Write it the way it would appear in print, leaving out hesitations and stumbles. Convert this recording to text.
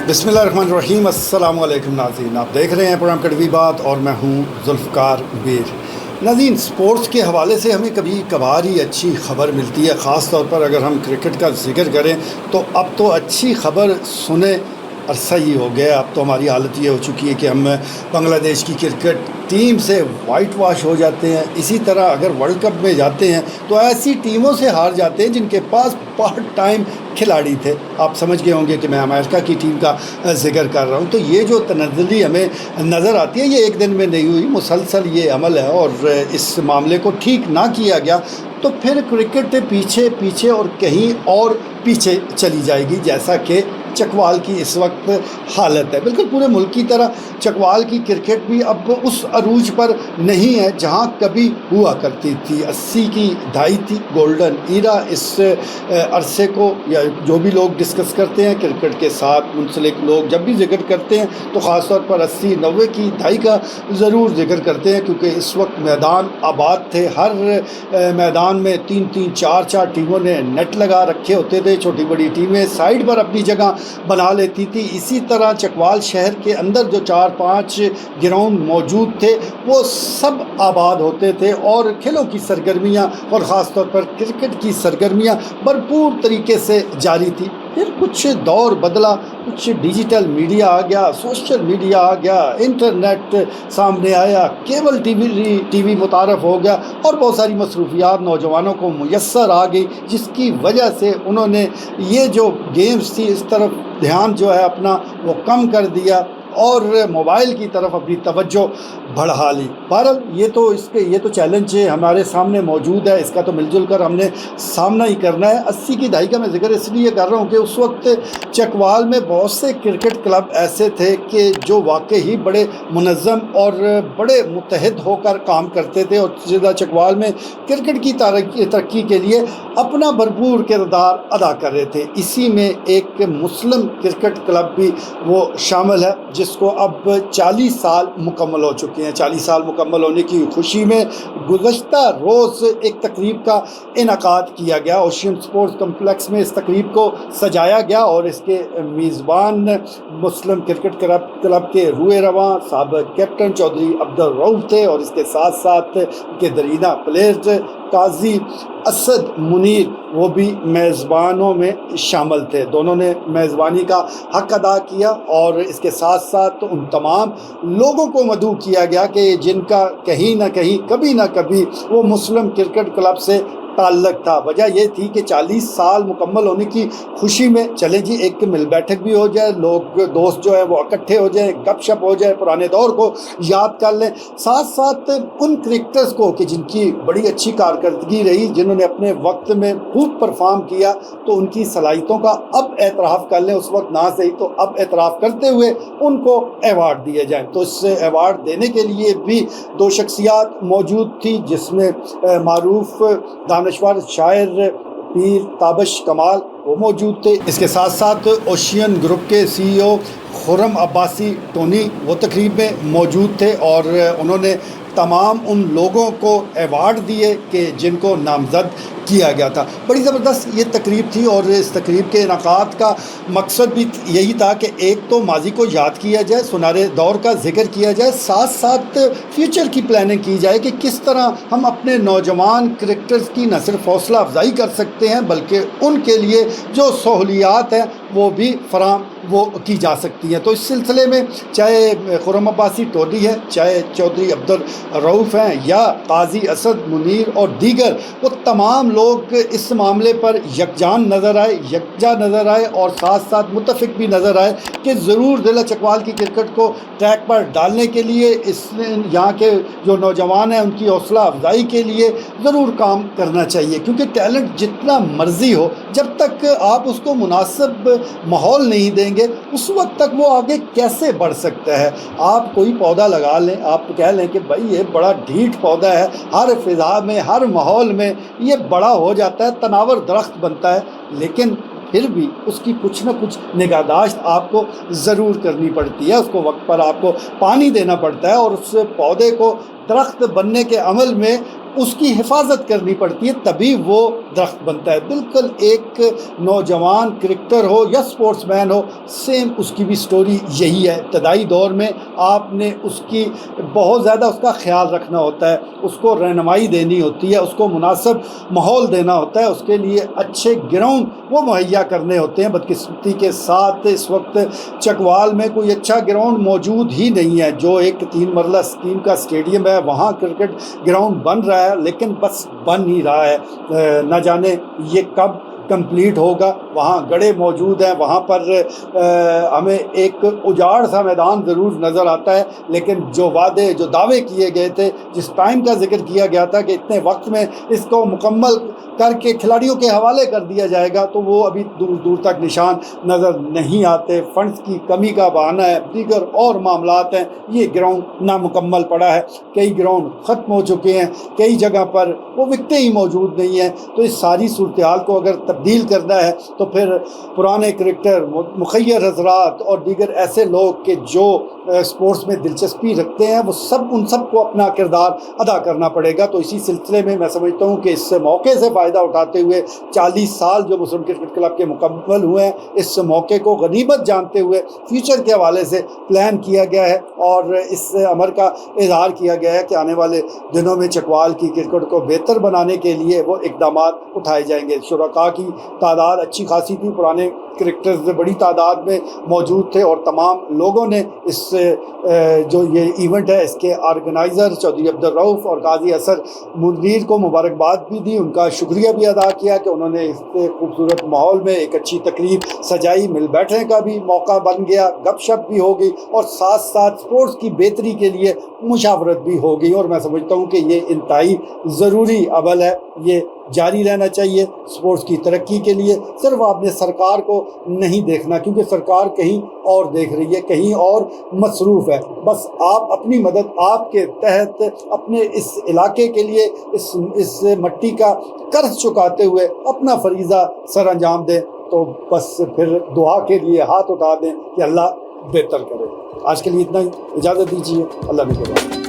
बिस्मिल्लाहिर्रहमानिर्रहीम। अस्सलाम वालेकुम नाज़रीन, आप देख रहे हैं प्रोग्राम कड़वी बात और मैं हूं ज़ुल्फ़िकार मीर। नाज़रीन, स्पोर्ट्स के हवाले से हमें कभी कभार ही अच्छी ख़बर मिलती है, ख़ास तौर पर अगर हम क्रिकेट का जिक्र करें तो अब तो अच्छी ख़बर सुने अरसा ही हो गया। अब तो हमारी हालत ये हो चुकी है कि हम बांग्लादेश की क्रिकेट टीम से वाइट वाश हो जाते हैं। इसी तरह अगर वर्ल्ड कप में जाते हैं तो ऐसी टीमों से हार जाते हैं जिनके पास पार्ट टाइम खिलाड़ी थे। आप समझ गए होंगे कि मैं अमेरिका की टीम का जिक्र कर रहा हूँ। तो ये जो तनज़्ज़ुली हमें नज़र आती है ये एक दिन में नहीं हुई, मुसलसल ये अमल है और इस मामले को ठीक ना किया गया तो फिर क्रिकेट पीछे पीछे और कहीं और पीछे चली जाएगी, जैसा कि चकवाल की इस वक्त हालत है। बिल्कुल पूरे मुल्क की तरह चकवाल की क्रिकेट भी अब उस अरूज पर नहीं है जहां कभी हुआ करती थी। 80 की दहाई थी गोल्डन ईरा। इस अरसे को या जो भी लोग डिस्कस करते हैं क्रिकेट के साथ मुंसलिक लोग जब भी जिक्र करते हैं तो ख़ास तौर पर 80-90 की दहाई का ज़रूर जिक्र करते हैं, क्योंकि इस वक्त मैदान आबाद थे। हर मैदान में 3-3 4-4 टीमों ने नेट लगा रखे होते थे। छोटी बड़ी टीमें साइड पर अपनी जगह बना लेती थी। इसी तरह चकवाल शहर के अंदर जो 4-5 ग्राउंड मौजूद थे वो सब आबाद होते थे और खेलों की सरगर्मियां और ख़ास तौर पर क्रिकेट की सरगर्मियां भरपूर तरीके से जारी थी। फिर कुछ दौर बदला, कुछ डिजिटल मीडिया आ गया, सोशल मीडिया आ गया, इंटरनेट सामने आया, केबल टीवी मुतारफ़ हो गया और बहुत सारी मसरूफियात नौजवानों को मुयस्सर आ गई, जिसकी वजह से उन्होंने ये जो गेम्स थी इस तरफ ध्यान जो है अपना वो कम कर दिया और मोबाइल की तरफ अपनी तवज्जो बढ़ा ली। बहरहाल ये तो चैलेंज हमारे सामने मौजूद है, इसका तो मिलजुल कर हमने सामना ही करना है। 80 की दहाई का मैं जिक्र इसलिए कर रहा हूँ कि उस वक्त चकवाल में बहुत से क्रिकेट क्लब ऐसे थे कि जो वाकई ही बड़े मुनज़्ज़म और बड़े मुत्तहिद होकर काम करते थे और ज़िला चकवाल में क्रिकेट की तरक्की के लिए अपना भरपूर किरदार अदा कर रहे थे। इसी में एक मुस्लिम क्रिकेट क्लब भी वो शामिल है जिसको अब 40 साल मुकम्मल हो चुके हैं। 40 साल मुकम्मल होने की खुशी में गुज़श्ता रोज़ एक तकरीब का इनकाद किया गया। ओशियन स्पोर्ट्स कम्प्लेक्स में इस तकरीब को सजाया गया और इसके मेज़बान मुस्लिम क्रिकेट क्लब के रूए रवां साबिक़ कैप्टन चौधरी अब्दुल रऊफ़ थे और इसके साथ साथ उनके दरीना प्लेयर्स काजी असद मुनीर वो भी मेज़बानों में शामिल थे। दोनों ने मेज़बानी का हक़ अदा किया और इसके साथ साथ उन तमाम लोगों को मदऊ किया गया कि जिनका कहीं ना कहीं कभी ना कभी वो मुस्लिम क्रिकेट क्लब से ताल्लुक़ था। वजह यह थी कि 40 साल मुकम्मल होने की खुशी में चले जी एक मिल बैठक भी हो जाए, लोग दोस्त जो है वो इकट्ठे हो जाए, गपशप हो जाए, पुराने दौर को याद कर लें। साथ साथ उन क्रिकेटर्स को कि जिनकी बड़ी अच्छी कारकर्दगी रही, जिन्होंने अपने वक्त में खूब परफॉर्म किया, तो उनकी सलाहियतों का अब एतराफ़ कर लें। उस वक्त ना सही तो अब एतराफ़ करते हुए उनको अवार्ड दिए जाएँ। तो इस अवार्ड देने के लिए भी 2 शख्सियात मौजूद थी, जिसमें मारूफ दानश्वर शायर पीर ताबश कमाल वो मौजूद थे। इसके साथ साथ ओशियन ग्रुप के CEO खुर्रम अब्बासी टोनी वो तकरीब में मौजूद थे और उन्होंने तमाम उन लोगों को अवार्ड दिए कि जिनको नामज़द किया गया था। बड़ी ज़बरदस्त ये तकरीब थी और इस तकरीब के इनकाद का मकसद भी यही था कि एक तो माजी को याद किया जाए, सुनहरे दौर का जिक्र किया जाए, साथ साथ फ्यूचर की प्लानिंग की जाए कि किस तरह हम अपने नौजवान क्रिकेटर्स की न सिर्फ हौसला अफजाई कर सकते हैं बल्कि उनके लिए जो सहूलियात हैं वो भी फराम वो की जा सकती हैं। तो इस सिलसिले में चाहे खुर्रम अब्बासी टोनी है, चाहे चौधरी अब्दुल रऊफ़ हैं या काजी असद मुनीर और दीगर, वो तमाम लोग इस मामले पर यकजा नज़र आए और साथ साथ मुत्तफ़िक भी नज़र आए कि ज़रूर ज़िला चकवाल की क्रिकेट को ट्रैक पर डालने के लिए यहाँ के जो नौजवान हैं उनकी हौसला अफजाई के लिए ज़रूर काम करना चाहिए, क्योंकि टैलेंट जितना मर्ज़ी हो जब तक आप उसको मुनासिब माहौल नहीं देंगे उस वक्त तक वो आगे कैसे बढ़ सकता है। आप कोई पौधा लगा लें, आप कह लें कि भाई ये बड़ा ढीठ पौधा है, हर फ़िज़ा में हर माहौल में ये बड़ा हो जाता है, तनावर दरख्त बनता है, लेकिन फिर भी उसकी कुछ ना कुछ निगाहदाश्त आपको ज़रूर करनी पड़ती है। उसको वक्त पर आपको पानी देना पड़ता है और उस पौधे को درخت بننے کے عمل میں اس کی حفاظت کرنی پڑتی ہے، تبھی وہ درخت بنتا ہے۔ بالکل ایک نوجوان کرکٹر ہو یا سپورٹس مین ہو، سیم اس کی بھی سٹوری یہی ہے۔ ابتدائی دور میں آپ نے اس کی بہت زیادہ اس کا خیال رکھنا ہوتا ہے، اس کو رہنمائی دینی ہوتی ہے، اس کو مناسب ماحول دینا ہوتا ہے، اس کے لیے اچھے گراؤنڈ وہ مہیا کرنے ہوتے ہیں۔ بدقسمتی کے ساتھ اس وقت چکوال میں کوئی اچھا گراؤنڈ موجود ہی نہیں ہے۔ جو ایک 3 مرلہ اسکیم کا اسٹیڈیم ہے، وہاں کرکٹ گراؤنڈ بن رہا ہے، لیکن بس بن ہی رہا ہے، نہ جانے یہ کب کمپلیٹ ہوگا۔ وہاں گڑھے موجود ہیں، وہاں پر ہمیں ایک اجاڑ سا میدان ضرور نظر آتا ہے، لیکن جو وعدے جو دعوے کیے گئے تھے، جس ٹائم کا ذکر کیا گیا تھا کہ اتنے وقت میں اس کو مکمل کر کے کھلاڑیوں کے حوالے کر دیا جائے گا، تو وہ ابھی دور دور تک نشان نظر نہیں آتے۔ فنڈز کی کمی کا بہانہ ہے، دیگر اور معاملات ہیں، یہ گراؤنڈ نامکمل پڑا ہے۔ کئی گراؤنڈ ختم ہو چکے ہیں، کئی جگہ پر وہ وکٹیں ہی موجود نہیں ہیں۔ تو اس ساری صورتحال کو اگر تبدیل کرنا ہے تو پھر پرانے کرکٹر، مخیر حضرات اور دیگر ایسے لوگ کہ جو سپورٹس میں دلچسپی رکھتے ہیں، وہ ان سب کو اپنا کردار ادا کرنا پڑے گا۔ تو اسی سلسلے میں سمجھتا ہوں کہ اس موقع سے فائدہ اٹھاتے ہوئے 40 سال جو مسلم کرکٹ کلب کے مکمل ہوئے ہیں، اس موقع کو غنیمت جانتے ہوئے فیوچر کے حوالے سے پلان کیا گیا ہے، اور اس امر کا اظہار کیا گیا ہے کہ آنے والے دنوں میں چکوال کی کرکٹ کو بہتر بنانے کے لیے وہ اقدامات اٹھائے جائیں گے۔ شرکاء کی تعداد اچھی خاصی تھی، پرانے کرکٹرز بڑی تعداد میں موجود تھے، اور تمام لوگوں نے اس جو یہ ایونٹ ہے اس کے آرگنائزر چودھری عبدالرؤف اور قاضی اثر منیر کو مبارکباد بھی دی، ان کا شکریہ بھی ادا کیا کہ انہوں نے اس خوبصورت ماحول میں ایک اچھی تقریب سجائی۔ مل بیٹھنے کا بھی موقع بن گیا، گپ شپ بھی ہو گئی، اور ساتھ ساتھ اسپورٹس کی بہتری کے لیے مشاورت بھی ہو گئی، اور میں سمجھتا ہوں کہ یہ انتہائی ضروری عمل ہے، یہ جاری رہنا چاہیے اسپورٹس کی ترقی کے لیے۔ صرف آپ نے سرکار کو نہیں دیکھنا، کیونکہ سرکار کہیں اور دیکھ رہی ہے، کہیں اور مصروف ہے۔ بس آپ اپنی مدد آپ کے تحت اپنے اس علاقے کے لیے اس مٹی کا قرض چکاتے ہوئے اپنا فریضہ سر انجام دیں، تو بس پھر دعا کے لیے ہاتھ اٹھا دیں کہ اللہ بہتر کرے۔ آج کے لیے اتنا ہی، اجازت دیجیے، اللہ نے کرے۔